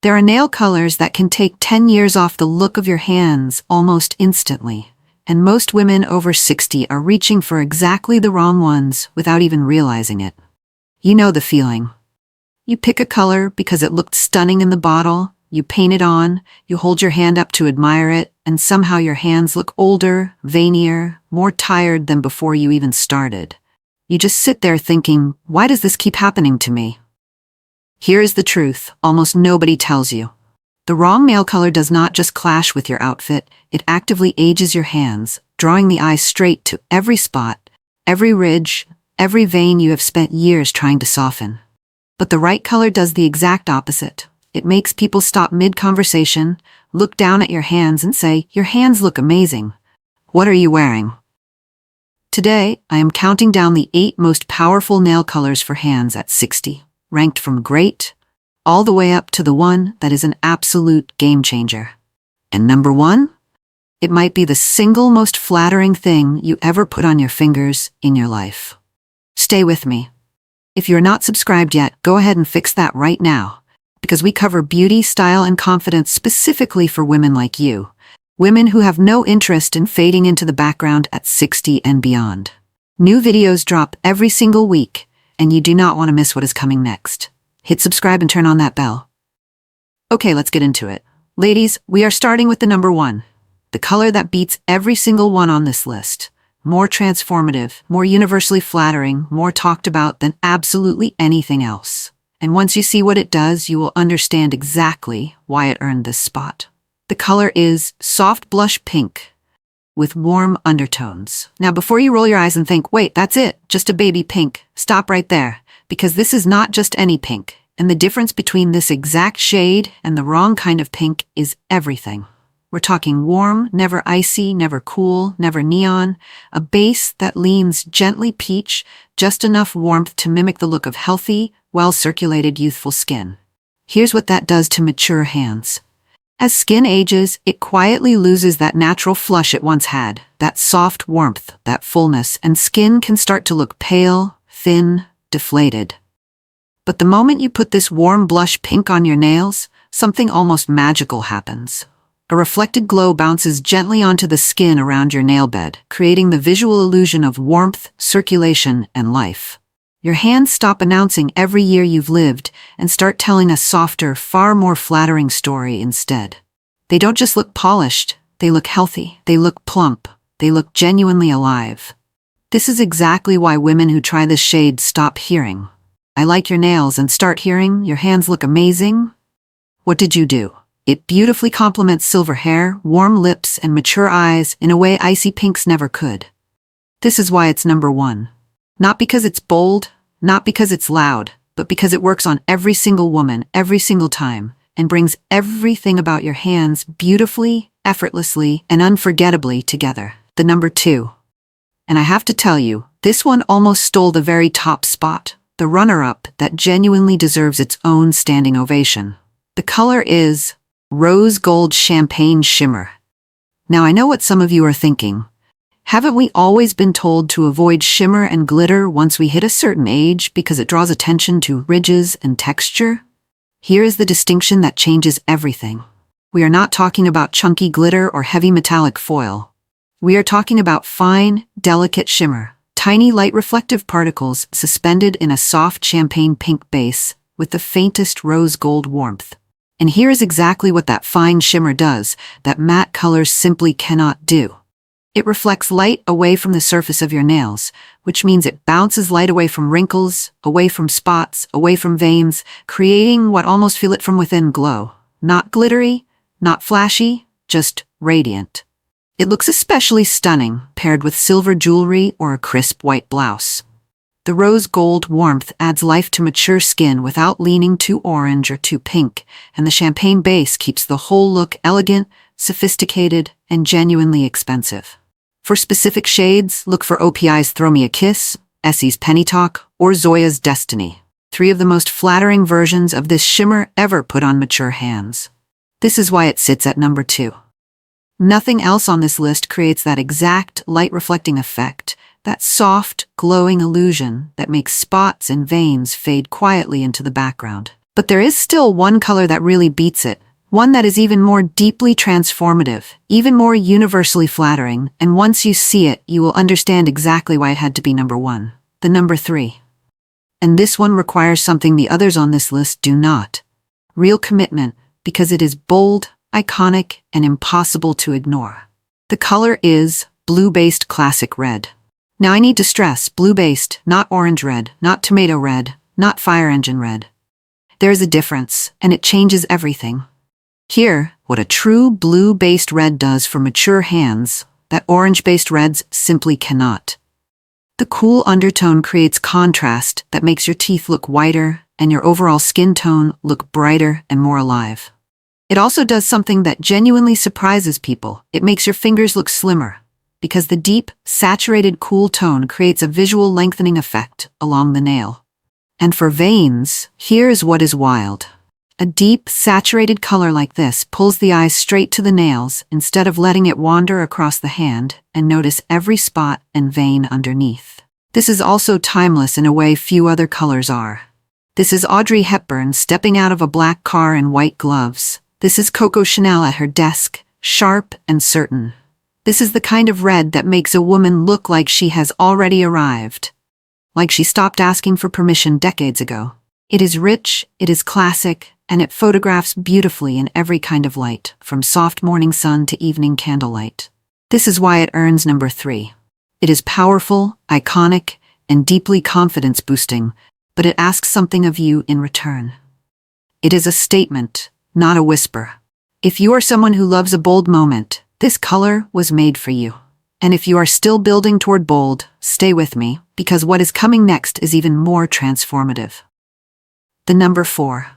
There are nail colors that can take 10 years off the look of your hands almost instantly, and most women over 60 are reaching for exactly the wrong ones without even realizing it. You know the feeling. You pick a color because it looked stunning in the bottle, you paint it on, you hold your hand up to admire it, and somehow your hands look older, veinier, more tired than before you even started. You just sit there thinking, why does this keep happening to me? Here is the truth, almost nobody tells you. The wrong nail color does not just clash with your outfit, it actively ages your hands, drawing the eye straight to every spot, every ridge, every vein you have spent years trying to soften. But the right color does the exact opposite. It makes people stop mid-conversation, look down at your hands and say, your hands look amazing. What are you wearing? Today, I am counting down the 8 most powerful nail colors for hands at 60, ranked from great all the way up to the one that is an absolute game changer. And number 1? It might be the single most flattering thing you ever put on your fingers in your life. Stay with me. If you're not subscribed yet, go ahead and fix that right now, because we cover beauty, style, and confidence specifically for women like you, women who have no interest in fading into the background at 60 and beyond. New videos drop every single week, and you do not want to miss what is coming next. Hit subscribe and turn on that bell. Okay, let's get into it. Ladies, we are starting with the number 1, the color that beats every single one on this list. More transformative, more universally flattering, more talked about than absolutely anything else. And once you see what it does, you will understand exactly why it earned this spot. The color is soft blush pink with warm undertones. Now, before you roll your eyes and think, wait, that's it, just a baby pink, stop right there, because this is not just any pink, and the difference between this exact shade and the wrong kind of pink is everything. We're talking warm, never icy, never cool, never neon, a base that leans gently peach, just enough warmth to mimic the look of healthy, well-circulated youthful skin. Here's what that does to mature hands. As skin ages, it quietly loses that natural flush it once had, that soft warmth, that fullness, and skin can start to look pale, thin, deflated. But the moment you put this warm blush pink on your nails, something almost magical happens. A reflected glow bounces gently onto the skin around your nail bed, creating the visual illusion of warmth, circulation, and life. Your hands stop announcing every year you've lived and start telling a softer, far more flattering story instead. They don't just look polished, they look healthy, they look plump, they look genuinely alive. This is exactly why women who try this shade stop hearing, I like your nails, and start hearing, your hands look amazing. What did you do? It beautifully complements silver hair, warm lips, and mature eyes in a way icy pinks never could. This is why it's number 1. Not because it's bold, not because it's loud, but because it works on every single woman, every single time, and brings everything about your hands beautifully, effortlessly, and unforgettably together. The number 2. And I have to tell you, this one almost stole the very top spot, the runner-up that genuinely deserves its own standing ovation. The color is Rose Gold Champagne Shimmer. Now I know what some of you are thinking. Haven't we always been told to avoid shimmer and glitter once we hit a certain age because it draws attention to ridges and texture? Here is the distinction that changes everything. We are not talking about chunky glitter or heavy metallic foil. We are talking about fine, delicate shimmer, tiny light reflective particles suspended in a soft champagne pink base with the faintest rose gold warmth. And here is exactly what that fine shimmer does, that matte colors simply cannot do. It reflects light away from the surface of your nails, which means it bounces light away from wrinkles, away from spots, away from veins, creating what almost feel it from within glow. Not glittery, not flashy, just radiant. It looks especially stunning paired with silver jewelry or a crisp white blouse. The rose gold warmth adds life to mature skin without leaning too orange or too pink, and the champagne base keeps the whole look elegant, sophisticated, and genuinely expensive. For specific shades, look for OPI's Throw Me a Kiss, Essie's Penny Talk, or Zoya's Destiny, 3 of the most flattering versions of this shimmer ever put on mature hands. This is why it sits at number 2. Nothing else on this list creates that exact light-reflecting effect, that soft, glowing illusion that makes spots and veins fade quietly into the background. But there is still one color that really beats it, one that is even more deeply transformative, even more universally flattering, and once you see it, you will understand exactly why it had to be number one. The number 3. And this one requires something the others on this list do not. Real commitment, because it is bold, iconic, and impossible to ignore. The color is blue-based classic red. Now I need to stress, blue-based, not orange red, not tomato red, not fire engine red. There is a difference, and it changes everything. Here, what a true blue-based red does for mature hands, that orange-based reds simply cannot. The cool undertone creates contrast that makes your teeth look whiter and your overall skin tone look brighter and more alive. It also does something that genuinely surprises people. It makes your fingers look slimmer, because the deep, saturated cool tone creates a visual lengthening effect along the nail. And for veins, here is what is wild. A deep, saturated color like this pulls the eye straight to the nails instead of letting it wander across the hand, and notice every spot and vein underneath. This is also timeless in a way few other colors are. This is Audrey Hepburn stepping out of a black car in white gloves. This is Coco Chanel at her desk, sharp and certain. This is the kind of red that makes a woman look like she has already arrived, like she stopped asking for permission decades ago. It is rich, it is classic, and it photographs beautifully in every kind of light, from soft morning sun to evening candlelight. This is why it earns number 3. It is powerful, iconic, and deeply confidence-boosting, but it asks something of you in return. It is a statement, not a whisper. If you are someone who loves a bold moment, this color was made for you. And if you are still building toward bold, stay with me, because what is coming next is even more transformative. The number 4.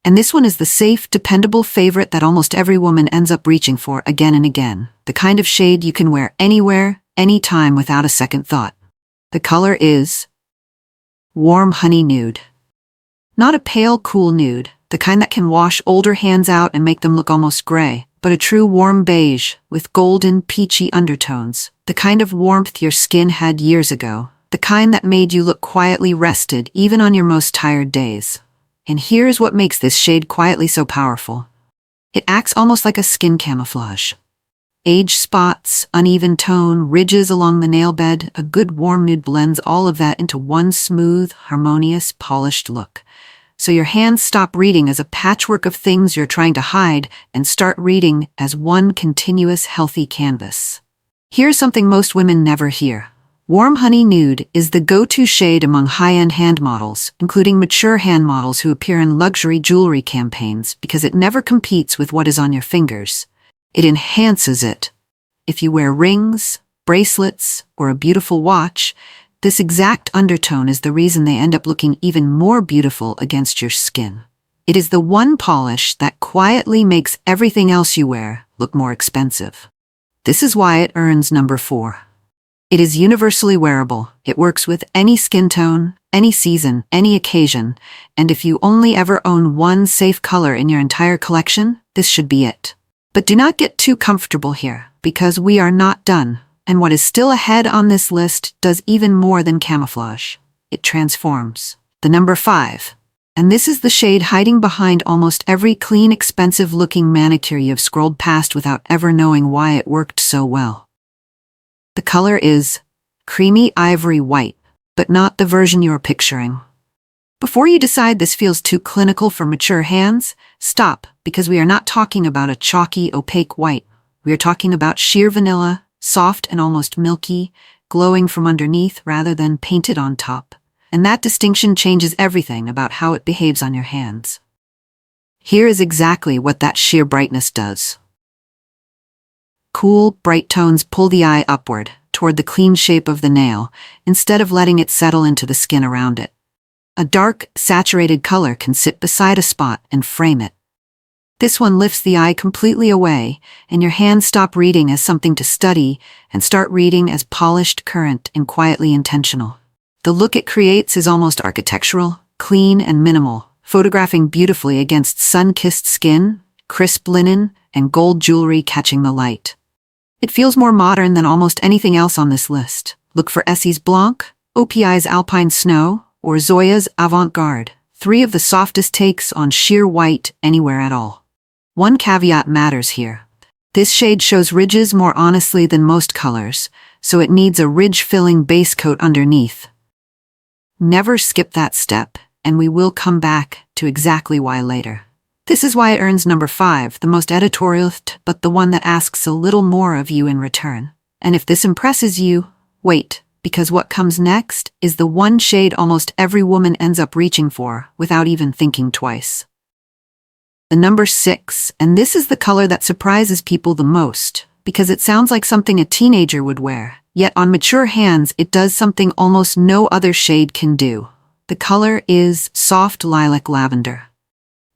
And this one is the safe, dependable favorite that almost every woman ends up reaching for again and again. The kind of shade you can wear anywhere, anytime without a second thought. The color is warm honey nude. Not a pale, cool nude, the kind that can wash older hands out and make them look almost gray, but a true warm beige with golden, peachy undertones. The kind of warmth your skin had years ago. The kind that made you look quietly rested even on your most tired days. And here's what makes this shade quietly so powerful. It acts almost like a skin camouflage. Age spots, uneven tone, ridges along the nail bed, a good warm nude blends all of that into one smooth, harmonious, polished look. So your hands stop reading as a patchwork of things you're trying to hide and start reading as one continuous, healthy canvas. Here's something most women never hear. Warm Honey Nude is the go-to shade among high-end hand models, including mature hand models who appear in luxury jewelry campaigns, because it never competes with what is on your fingers. It enhances it. If you wear rings, bracelets, or a beautiful watch, this exact undertone is the reason they end up looking even more beautiful against your skin. It is the one polish that quietly makes everything else you wear look more expensive. This is why it earns number 4. It is universally wearable. It works with any skin tone, any season, any occasion, and if you only ever own one safe color in your entire collection, this should be it. But do not get too comfortable here, because we are not done, and what is still ahead on this list does even more than camouflage. It transforms. The number 5. And this is the shade hiding behind almost every clean, expensive-looking manicure you've scrolled past without ever knowing why it worked so well. The color is creamy ivory white, but not the version you are picturing. Before you decide this feels too clinical for mature hands, stop, because we are not talking about a chalky, opaque white. We are talking about sheer vanilla, soft and almost milky, glowing from underneath rather than painted on top. And that distinction changes everything about how it behaves on your hands. Here is exactly what that sheer brightness does. Cool, bright tones pull the eye upward, toward the clean shape of the nail, instead of letting it settle into the skin around it. A dark, saturated color can sit beside a spot and frame it. This one lifts the eye completely away, and your hands stop reading as something to study and start reading as polished, current, and quietly intentional. The look it creates is almost architectural, clean, and minimal, photographing beautifully against sun-kissed skin, crisp linen, and gold jewelry catching the light. It feels more modern than almost anything else on this list. Look for Essie's Blanc, OPI's Alpine Snow, or Zoya's Avant-Garde. 3 of the softest takes on sheer white anywhere at all. One caveat matters here. This shade shows ridges more honestly than most colors, so it needs a ridge-filling base coat underneath. Never skip that step, and we will come back to exactly why later. This is why it earns number 5, the most editorial, but the one that asks a little more of you in return. And if this impresses you, wait, because what comes next is the one shade almost every woman ends up reaching for without even thinking twice. The number 6, and this is the color that surprises people the most, because it sounds like something a teenager would wear, yet on mature hands it does something almost no other shade can do. The color is soft lilac lavender.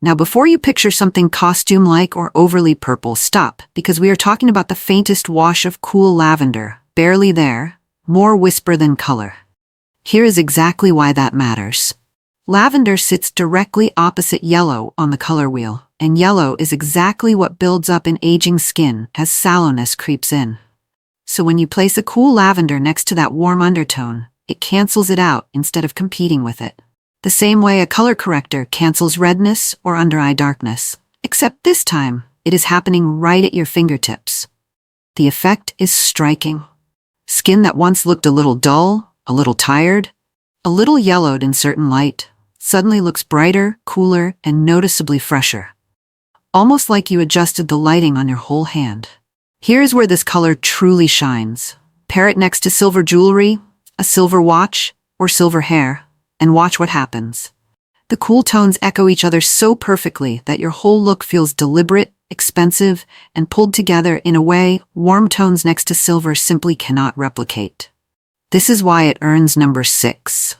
Now before you picture something costume-like or overly purple, stop, because we are talking about the faintest wash of cool lavender, barely there, more whisper than color. Here is exactly why that matters. Lavender sits directly opposite yellow on the color wheel, and yellow is exactly what builds up in aging skin as sallowness creeps in. So when you place a cool lavender next to that warm undertone, it cancels it out instead of competing with it. The same way a color corrector cancels redness or under-eye darkness, except this time, it is happening right at your fingertips. The effect is striking. Skin that once looked a little dull, a little tired, a little yellowed in certain light, suddenly looks brighter, cooler, and noticeably fresher. Almost like you adjusted the lighting on your whole hand. Here's where this color truly shines. Pair it next to silver jewelry, a silver watch, or silver hair, and watch what happens. The cool tones echo each other so perfectly that your whole look feels deliberate, expensive, and pulled together in a way warm tones next to silver simply cannot replicate. This is why it earns number 6.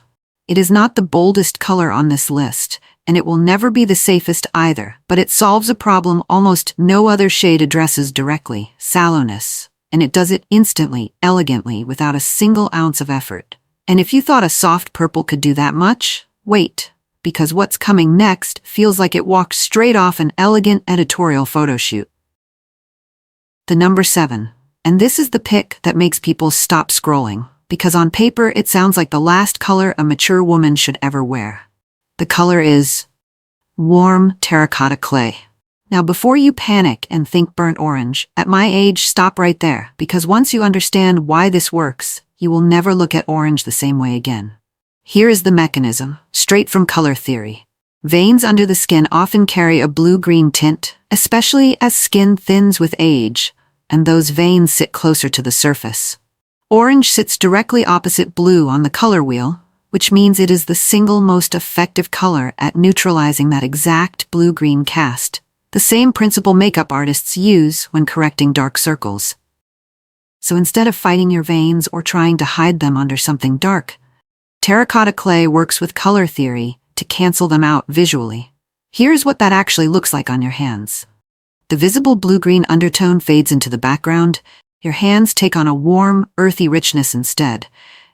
It is not the boldest color on this list, and it will never be the safest either, but it solves a problem almost no other shade addresses directly, sallowness, and it does it instantly, elegantly, without a single ounce of effort. And if you thought a soft purple could do that much, wait, because what's coming next feels like it walked straight off an elegant editorial photo shoot. The number 7, and this is the pick that makes people stop scrolling, because on paper it sounds like the last color a mature woman should ever wear. The color is warm terracotta clay. Now before you panic and think burnt orange, at my age stop right there, because once you understand why this works, you will never look at orange the same way again. Here is the mechanism, straight from color theory. Veins under the skin often carry a blue-green tint, especially as skin thins with age, and those veins sit closer to the surface. Orange sits directly opposite blue on the color wheel, which means it is the single most effective color at neutralizing that exact blue-green cast, the same principle makeup artists use when correcting dark circles. So instead of fighting your veins or trying to hide them under something dark, terracotta clay works with color theory to cancel them out visually. Here's what that actually looks like on your hands. The visible blue-green undertone fades into the background, your hands take on a warm, earthy richness instead,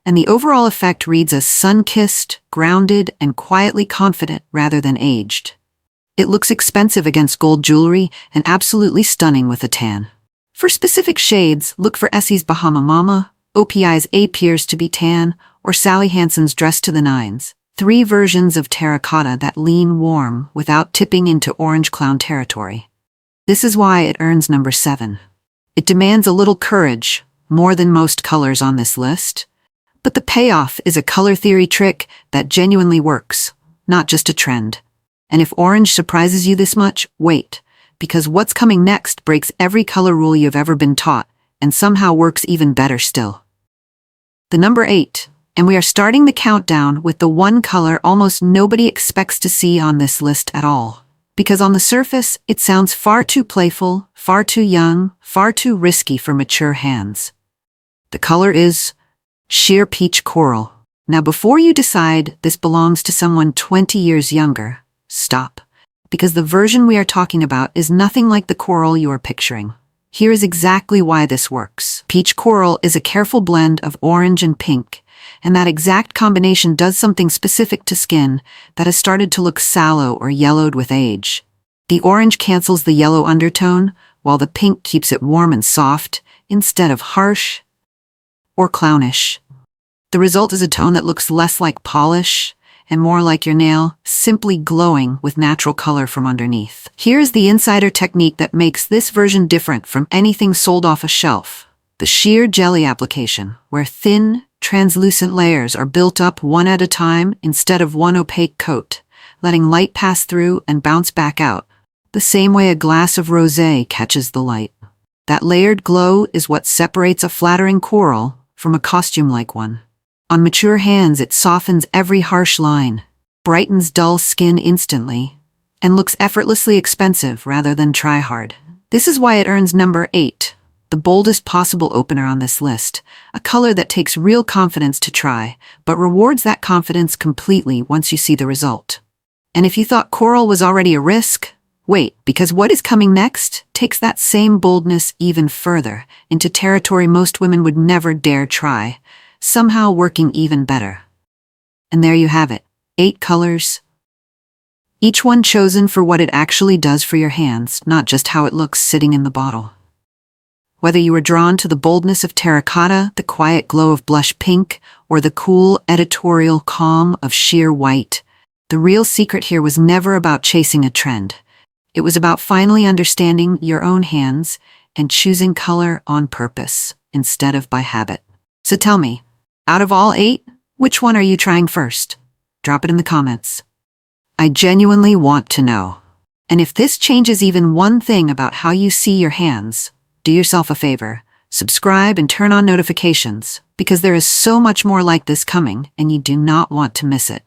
and the overall effect reads as sun-kissed, grounded, and quietly confident rather than aged. It looks expensive against gold jewelry and absolutely stunning with a tan. For specific shades, look for Essie's Bahama Mama, OPI's Appears to be Tan, or Sally Hansen's Dress to the Nines. 3 versions of terracotta that lean warm without tipping into orange clown territory. This is why it earns number 7. It demands a little courage, more than most colors on this list. But the payoff is a color theory trick that genuinely works, not just a trend. And if orange surprises you this much, wait, because what's coming next breaks every color rule you've ever been taught, and somehow works even better still. The number 8, and we are starting the countdown with the one color almost nobody expects to see on this list at all. Because on the surface, it sounds far too playful, far too young, far too risky for mature hands. The color is sheer peach coral. Now before you decide this belongs to someone 20 years younger, stop. Because the version we are talking about is nothing like the coral you are picturing. Here is exactly why this works. Peach coral is a careful blend of orange and pink, and that exact combination does something specific to skin that has started to look sallow or yellowed with age. The orange cancels the yellow undertone, while the pink keeps it warm and soft, instead of harsh or clownish. The result is a tone that looks less like polish and more like your nail, simply glowing with natural color from underneath. Here's the insider technique that makes this version different from anything sold off a shelf. The sheer jelly application, where thin, translucent layers are built up one at a time instead of one opaque coat, letting light pass through and bounce back out, the same way a glass of rosé catches the light. That layered glow is what separates a flattering coral from a costume-like one. On mature hands, it softens every harsh line, brightens dull skin instantly, and looks effortlessly expensive rather than try-hard. This is why it earns number 8, the boldest possible opener on this list, a color that takes real confidence to try, but rewards that confidence completely once you see the result. And if you thought coral was already a risk, wait, because what is coming next takes that same boldness even further, into territory most women would never dare try, somehow working even better. And there you have it, 8 colors, each one chosen for what it actually does for your hands, not just how it looks sitting in the bottle. Whether you were drawn to the boldness of terracotta, the quiet glow of blush pink, or the cool, editorial calm of sheer white, the real secret here was never about chasing a trend. It was about finally understanding your own hands and choosing color on purpose instead of by habit. So tell me, out of all 8, which one are you trying first? Drop it in the comments. I genuinely want to know. And if this changes even one thing about how you see your hands, do yourself a favor, subscribe and turn on notifications, because there is so much more like this coming and you do not want to miss it.